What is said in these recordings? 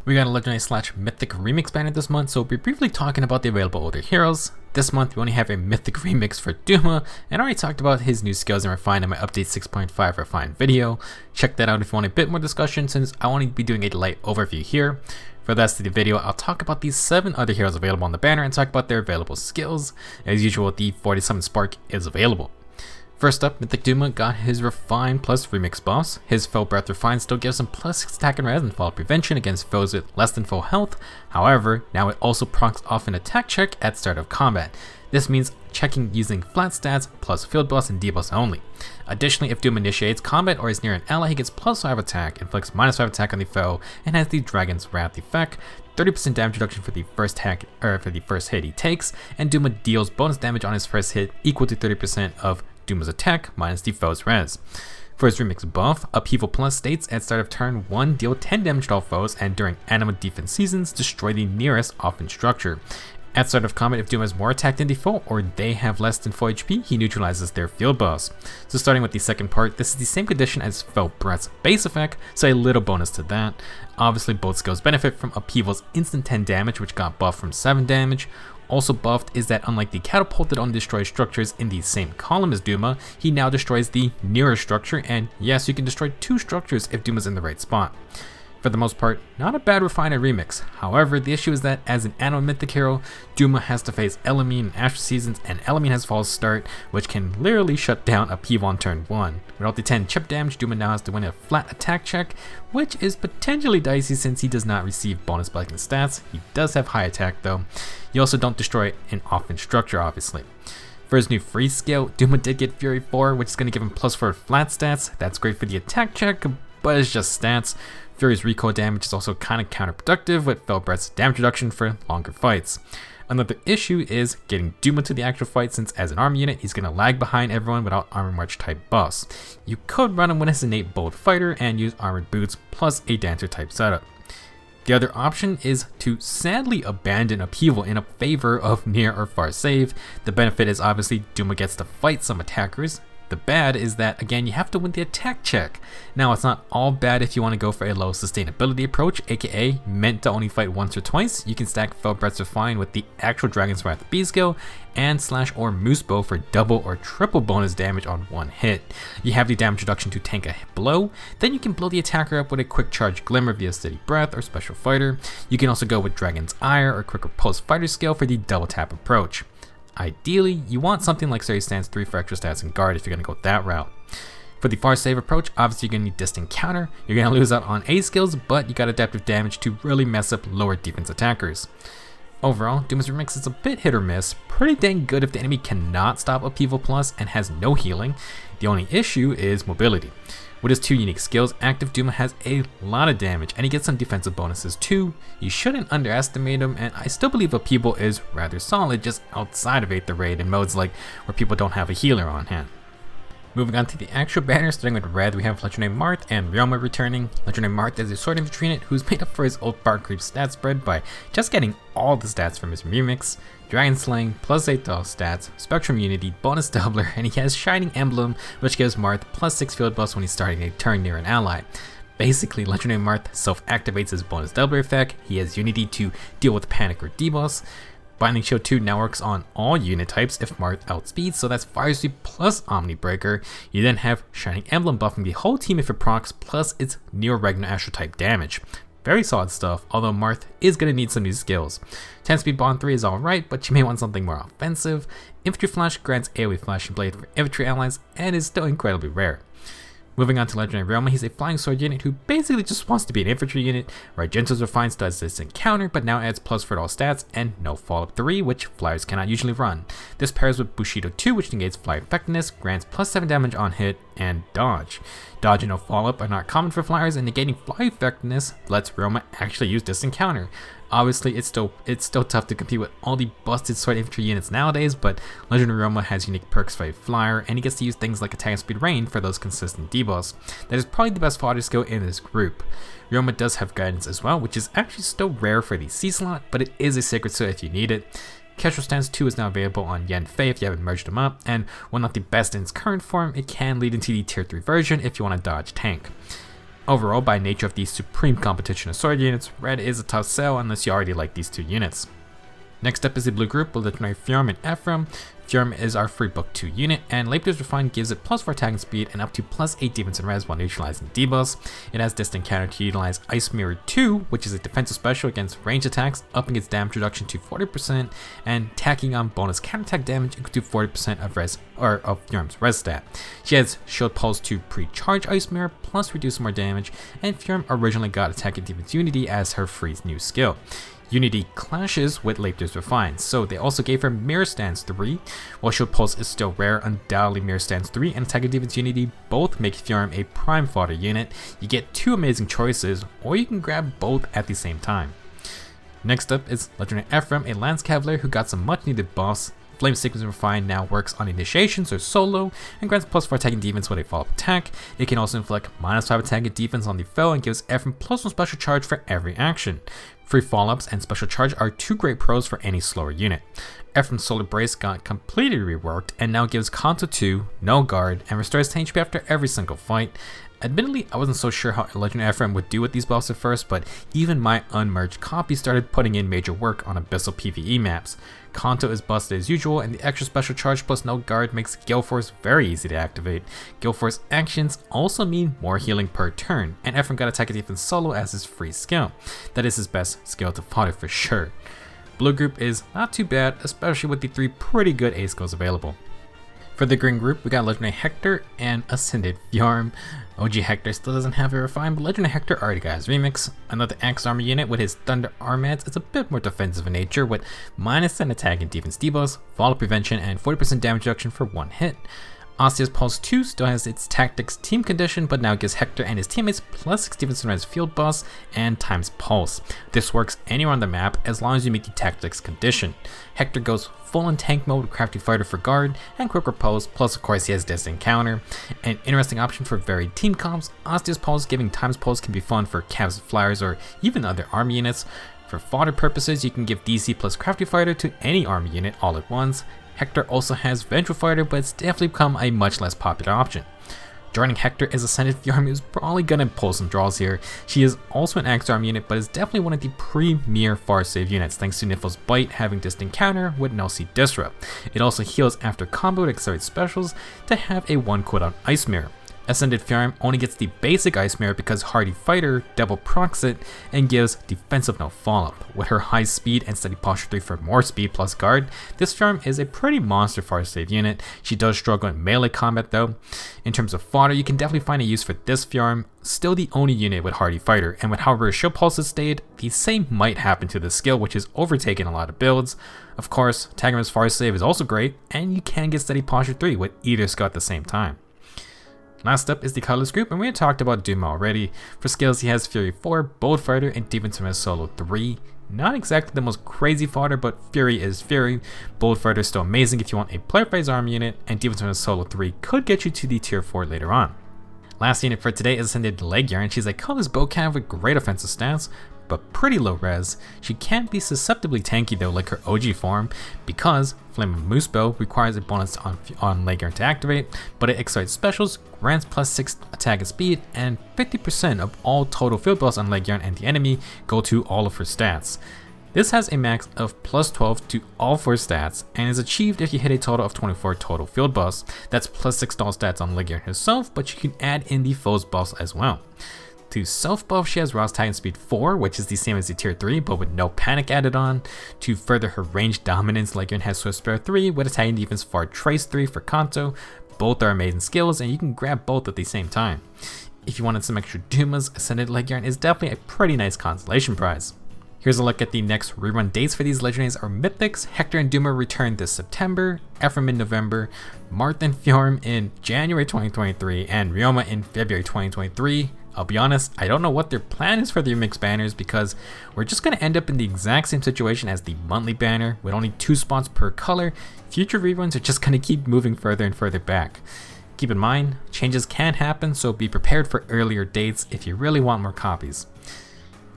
We got a Legendary / Mythic Remix banner this month, so we'll be briefly talking about the available older heroes. This month we only have a Mythic Remix for Duma, and I already talked about his new skills and refined in my Update 6.5 refined video. Check that out if you want a bit more discussion, since I want to be doing a light overview here. For the rest of the video, I'll talk about these 7 other heroes available on the banner and talk about their available skills. As usual, the 47 Spark is available. First up, Mythic Duma got his Refine plus Remix buffs. His Fell Breath Refine still gives him +6 attack and res and fall prevention against foes with less than full health. However, now it also procs off an attack check at start of combat. This means checking using flat stats plus field buffs and debuffs only. Additionally, if Duma initiates combat or is near an ally, he gets +5 attack, inflicts -5 attack on the foe, and has the Dragon's Wrath effect. 30% damage reduction for the first hit he takes, and Duma deals bonus damage on his first hit equal to 30% of Duma's attack minus the foe's res. For his remix buff, Upheaval Plus states at start of turn 1 deal 10 damage to all foes, and during Anima defense seasons destroy the nearest offense structure. At start of combat, if Duma is more attacked than default or they have less than full HP, he neutralizes their field buffs. So starting with the second part, this is the same condition as Fell Breath's base effect, so a little bonus to that. Obviously both skills benefit from Upheaval's instant 10 damage, which got buffed from 7 damage. Also buffed is that unlike the catapulted undestroyed structures in the same column as Duma, he now destroys the nearest structure, and yes, you can destroy 2 structures if Duma's in the right spot. For the most part, not a bad refined remix. However, the issue is that as an Anima Mythic hero, Duma has to face Elamine and Astral Seasons, and Elamine has false start, which can literally shut down Upheaval on turn 1. Without the 10 chip damage, Duma now has to win a flat attack check, which is potentially dicey since he does not receive bonus blocking stats. He does have high attack though. You also don't destroy an offense structure, obviously. For his new free skill, Duma did get Fury 4, which is going to give him +4 flat stats. That's great for the attack check, but it's just stats. Fury's recoil damage is also kind of counterproductive with Fell Breath's damage reduction for longer fights. Another issue is getting Duma to the actual fight, since as an army unit, he's going to lag behind everyone without armor march type buffs. You could run him with his innate bold fighter and use armored boots plus a dancer type setup. The other option is to sadly abandon Upheaval in favor of near or far save. The benefit is obviously Duma gets to fight some attackers. The bad is that, again, you have to win the attack check. Now, it's not all bad if you want to go for a low sustainability approach, aka meant to only fight once or twice. You can stack Fell Breath's Refine with the actual Dragon's Wrath B skill and / or Moose Bow for double or triple bonus damage on one hit. You have the damage reduction to tank a blow, then you can blow the attacker up with a quick charge Glimmer via Steady Breath or Special Fighter. You can also go with Dragon's Ire or Quicker Pulse Fighter skill for the double tap approach. Ideally, you want something like Surrey Stance 3 for extra stats and guard if you're going to go that route. For the far save approach, obviously you're going to need Distant Counter. You're going to lose out on A skills, but you got Adaptive Damage to really mess up lower defense attackers. Overall, Duma's remix is a bit hit or miss, pretty dang good if the enemy cannot stop Upheaval Plus and has no healing. The only issue is mobility. With his 2 unique skills, active Duma has a lot of damage, and he gets some defensive bonuses too. You shouldn't underestimate him, and I still believe Upheaval is rather solid just outside of 8th the raid in modes like where people don't have a healer on hand. Moving on to the actual banner, starting with red, we have Legendary Marth and Ryoma returning. Legendary Marth is a sword infantry unit who's made up for his old Bark Creep stat spread by just getting all the stats from his remix. Dragon Slaying, +8 to all stats, Spectrum Unity, bonus doubler, and he has Shining Emblem, which gives Marth +6 field buffs when he's starting a turn near an ally. Basically, Legendary Marth self-activates his bonus doubler effect. He has Unity to deal with panic or debuffs. Binding Shield 2 now works on all unit types if Marth outspeeds, so that's Fire Sweep plus Omni Breaker. You then have Shining Emblem buffing the whole team if it procs, plus its Neo Regna Astral type damage. Very solid stuff, although Marth is going to need some new skills. 10 speed bond 3 is alright, but you may want something more offensive. Infantry Flash grants AoE Flashing Blade for infantry allies and is still incredibly rare. Moving on to Legendary Ryoma, he's a flying sword unit who basically just wants to be an infantry unit. Raijinto's Refine still has this encounter, but now adds +4 to all stats and no follow-up 3, which flyers cannot usually run. This pairs with Bushido 2, which negates fly effectiveness, grants +7 damage on hit, and dodge. Dodge and no follow-up are not common for flyers, and negating fly effectiveness lets Ryoma actually use this encounter. Obviously, it's still tough to compete with all the busted sword infantry units nowadays, but Legendary Ryoma has unique perks for a flyer, and he gets to use things like attack speed rain for those consistent debuffs. That is probably the best fodder skill in this group. Ryoma does have guidance as well, which is actually still rare for the C slot, but it is a sacred skill if you need it. Kestrel Stance 2 is now available on Yen Fei if you haven't merged them up, and while not the best in its current form, it can lead into the tier 3 version if you want to dodge tank. Overall, by nature of the supreme competition of sword units, red is a tough sell unless you already like these two units. Next up is the blue group with legendary Fjorm and Ephraim. Fjorm is our free book 2 unit, and Laegjarn's Refine gives it +4 attack and speed and up to +8 defense and res while neutralizing debuffs. It has distant counter to utilize Ice Mirror 2, which is a defensive special against ranged attacks, upping its damage reduction to 40% and tacking on bonus counterattack damage equal to 40% of Fjorm's res stat. She has Shield Pulse to pre-charge Ice Mirror plus reduce more damage, and Fjorm originally got Attack and Defense Unity as her free new skill. Unity clashes with Laegjarn's Refine, so they also gave her Mirror Stance 3. While Shield Pulse is still rare, undoubtedly Mirror Stance 3 and Attack and Defense Unity both make Fjorm a prime fodder unit. You get 2 amazing choices, or you can grab both at the same time. Next up is legendary Ephraim, a Lance Cavalier who got some much needed buffs. Flame Sequence Refine now works on initiations or solo and grants +4 attack and defense with a follow-up attack. It can also inflict -5 attack and defense on the foe and gives Ephraim +1 special charge for every action. Free follow-ups and special charge are 2 great pros for any slower unit. Ephraim's Solar Brace got completely reworked and now gives Kanto 2, no guard, and restores 10 HP after every single fight. Admittedly, I wasn't so sure how legendary Ephraim would do with these buffs at first, but even my unmerged copy started putting in major work on Abyssal PvE maps. Kanto is busted as usual, and the extra special charge plus no guard makes Gale Force very easy to activate. Gale Force actions also mean more healing per turn, and Ephraim got Attack and Defense solo as his free skill. That is his best skill to fodder for sure. Blue group is not too bad, especially with the 3 pretty good A skills available. For the green group, we got legendary Hector and Ascended Fjorm. OG Hector still doesn't have a refine, but legendary Hector already got his remix. Another Axe Armor unit with his Thunder Armads. It's a bit more defensive in nature with -10 attack and defense debuffs, fall prevention, and 40% damage reduction for 1 hit. Osteo's Pulse 2 still has its Tactics team condition, but now gives Hector and his teammates +6 defense and res field buffs and times pulse. This works anywhere on the map as long as you meet the Tactics condition. Hector goes full in tank mode with Crafty Fighter for guard and Quick Repose, plus of course he has distant counter. An interesting option for varied team comps, Osteo's Pulse giving times pulse can be fun for Cavs Flyers or even other army units. For fodder purposes, you can give DC plus Crafty Fighter to any army unit all at once. Hector also has Vengeful Fighter, but it's definitely become a much less popular option. Joining Hector is Ascended Fjorm, who's probably gonna pull some draws here. She is also an Axe Arm unit, but is definitely one of the premier far save units thanks to Nifl's Bite having distant counter with no C Disrupt. It also heals after combo to accelerate specials to have a 1 cooldown Ice Mirror. Ascended Fjorm only gets the basic Ice Mirror because Hardy Fighter double procs it and gives defensive no follow-up. With her high speed and steady posture 3 for more speed plus guard, this Fjorm is a pretty monster far save unit. She does struggle in melee combat though. In terms of fodder, you can definitely find a use for this Fjorm, still the only unit with Hardy Fighter, and with how rare Shield Pulse has stayed, the same might happen to this skill, which has overtaken a lot of builds. Of course, Tagara's far save is also great, and you can get steady posture 3 with either skill at the same time. Last up is the colorless group, and we had talked about Duma already. For skills, he has Fury 4, Bold Fighter, and Defense Res Solo 3. Not exactly the most crazy fodder, but Fury is Fury. Bold Fighter is still amazing if you want a player phase arm unit, and Defense Res Solo 3 could get you to the tier 4 later on. Last unit for today is Ascended Laegjarn. She's a colorless bow cav with great offensive stats, but pretty low res. She can be susceptibly tanky though, like her OG form, because Flame of Moose Bow requires a bonus on Laegjarn to activate, but it accelerates specials, grants +6 attack and speed, and 50% of all total field buffs on Laegjarn and the enemy go to all of her stats. This has a max of +12 to all 4 stats, and is achieved if you hit a total of 24 total field buffs. That's +6 all stats on Laegjarn herself, but you can add in the foe's buffs as well. To self-buff, she has Raw's Tag and Speed 4, which is the same as the tier 3, but with no panic added on. To further her range dominance, Laegjarn has Swift Spare 3 with Attack and Defense Far Trace 3 for Kanto. Both are amazing skills, and you can grab both at the same time. If you wanted some extra Dumas, Ascended Laegjarn is definitely a pretty nice consolation prize. Here's a look at the next rerun dates for these legendaries are Mythics. Hector and Duma return this September, Ephraim in November, Marth and Fjorm in January 2023, and Ryoma in February 2023. I'll be honest, I don't know what their plan is for the remix banners because we're just going to end up in the exact same situation as the monthly banner with only 2 spots per color. Future reruns are just going to keep moving further and further back. Keep in mind, changes can happen, so be prepared for earlier dates if you really want more copies.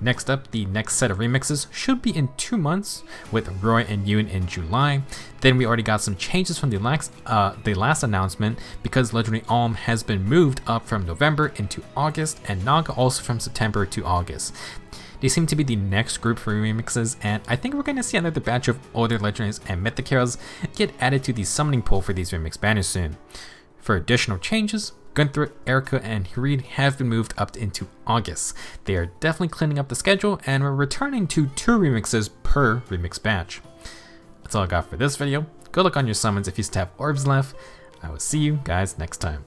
Next up, the next set of remixes should be in 2 months, with Roy and Yoon in July. Then we already got some changes from the last announcement, because Legendary Alm has been moved up from November into August, and Naga also from September to August. They seem to be the next group for remixes, and I think we're going to see another batch of older legendaries and mythic heroes get added to the summoning pool for these remix banners soon. For additional changes, Gunther, Erica, and Hirid have been moved up into August. They are definitely cleaning up the schedule, and we're returning to 2 remixes per remix batch. That's all I got for this video. Good luck on your summons if you still have orbs left. I will see you guys next time.